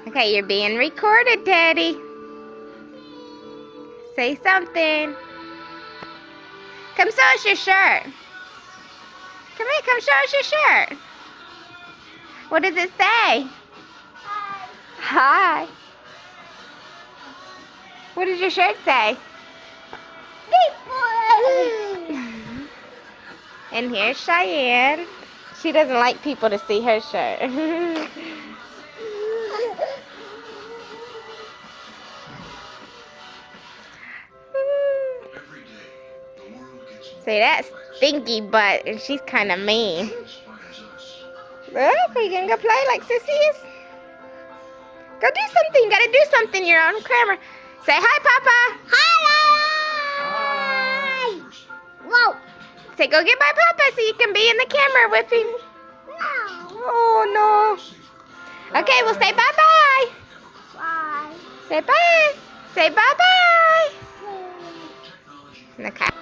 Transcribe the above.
Okay, you're being recorded, Daddy. Say something. Come show us your shirt. Come here, come show us your shirt. What does it say? Hi. What does your shirt say? And here's Cheyenne. She doesn't like people to see her shirt. Say that stinky butt, and she's kind of mean. Look, are you gonna go play like sissies? Go do something. You gotta do something. You're on camera. Say hi, Papa. Hi! Whoa! Say go get my Papa so you can be in the camera with him. No! Oh no. Okay, well say bye-bye. Bye! Say bye. Say bye-bye. Okay.